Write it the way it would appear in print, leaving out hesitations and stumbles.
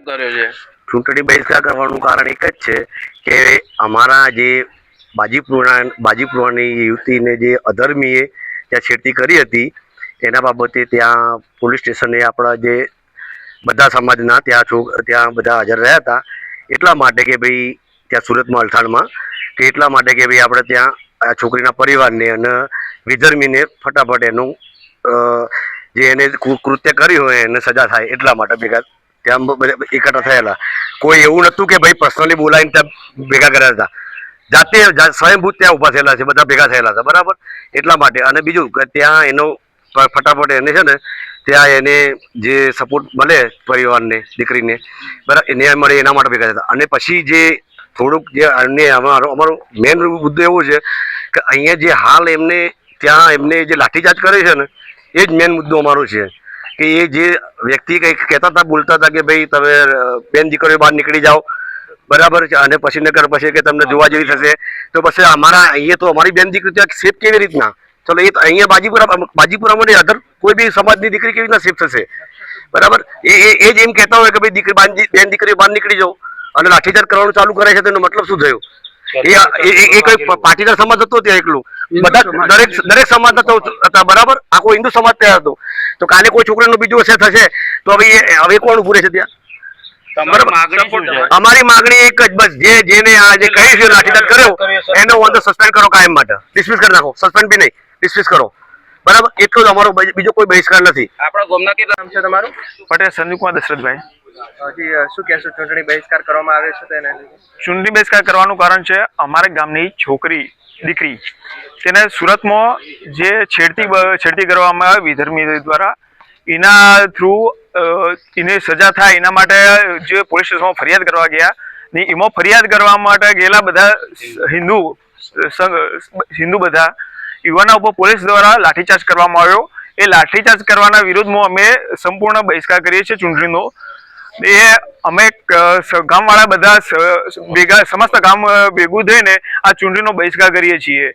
કર્યો છે? ચૂંટણી બહિષ્કાર કરવાનું કારણ એક જ છે કે અમારા જે બાજીપુરાની યુવતીને જે અધર્મીએ ત્યાં છેડતી કરી હતી એના બાબતે ત્યાં પોલીસ સ્ટેશને આપણા જે બધા સમાજના ત્યાં બધા હાજર રહ્યા હતા એટલા માટે કે ભાઈ ત્યાં સુરતમાં અલથાણમાં કે એટલા માટે કે ભાઈ આપણે ત્યાં આ છોકરીના પરિવારને અને વિધર્મીને ફટાફટ એનું જે એને કૃત્ય કર્યું હોય એને સજા થાય એટલા માટે ભેગા ત્યાં એકઠા થયેલા. કોઈ એવું નહોતું કે ભાઈ પર્સનલી બોલાવીને ત્યાં ભેગા કર્યા હતા, જાતે સ્વયંભૂત ત્યાં ઊભા થયેલા છે, બધા ભેગા થયેલા હતા બરાબર. એટલા માટે અને બીજું કે ત્યાં એનો ફટાફટ એને છે ને ત્યાં એને જે સપોર્ટ મળે પરિવારને દીકરીને બરાબર એને મળે એના માટે ભેગા થતા. અને પછી જે થોડુંક જે અન્ય અમારો મેન મુદ્દો એવો છે કે અહીંયા જે હાલ એમને ત્યાં એમને જે લાઠીચાર્જ કરે છે ને એ જ મેન મુદ્દો અમારો છે કે એ જે વ્યક્તિ કંઈક કહેતા હતા બોલતા હતા કે ભાઈ તમે બેન દીકરીઓ બહાર નીકળી જાઓ બરાબર છે અને પછી નગર પછી કે તમને જોવા જેવી થશે તો પછી અમારા અહીંયા તો અમારી બેન દીકરી ત્યાં સેફ કેવી રીતના? ચલો એ અહીંયા બાજીપુરામાં અધર કોઈ બી સમાજની દીકરી કેવી રીતના સેફ થશે બરાબર? એ જ એમ કહેતા હોય કે ભાઈ બેન દીકરીઓ બહાર નીકળી જાઓ અને લાઠીચાર્જ કરવાનું ચાલુ કરે છે તો એનો મતલબ શું થયો? એ કોઈ પાટીદાર સમાજ હતો ત્યાં એકલું, બધા દરેક સમાજ હતા બરાબર, આખો હિન્દુ સમાજ ત્યાં હતો. તો કાલે કોઈ છોકરીનો બીજું અસર થશે તો હવે કોણ ઉભું રહેશે ત્યાં? અમારી માગણી એક જ બસ, જેને આ જે કહ્યું છે લાઠીચાર્જ કર્યો એને ઓન ધ સસ્પેન્ડ કરો કાયમ માટે, ડિસમિસ કરી નાખો, સસ્પેન્ડ બી નહીં ડિસમિસ કરો બરાબર. એટલો જ અમારો બીજો કોઈ બહિષ્કાર નથી. આપણા ગામના કેટલા નામ છે તમારું? પટેલ સંદીપકુમાર દશરથભાઈ. હજી શું કહેશો, ચૂંટણી બહિષ્કાર કરવામાં આવે છે તેને? ચૂંટણી બહિષ્કાર કરવાનું કારણ છે અમારા ગામની દીકરી તેને સુરતમાં જે છેડતી કરવામાં આવે વિધર્મી દ્વારા એના થ્રુ એને સજા થાય એના માટે જે પોલીસ સ્ટેશનમાં ફરિયાદ કરવા ગયા ને એમાં ફરિયાદ કરવા માટે ગયેલા બધા હિન્દુ બધા યુવાના ઉપર પોલીસ દ્વારા લાઠીચાર્જ કરવામાં આવ્યો. એ લાઠીચાર્જ કરવાના વિરોધમાં અમે સંપૂર્ણ બહિષ્કાર કરીએ છીએ ચૂંટણીનો. એ અમે ગામવાળા બધા ભેગા સમસ્ત ગામ ભેગું થઈને આ ચૂંટણીનો બહિષ્કાર કરીએ છીએ.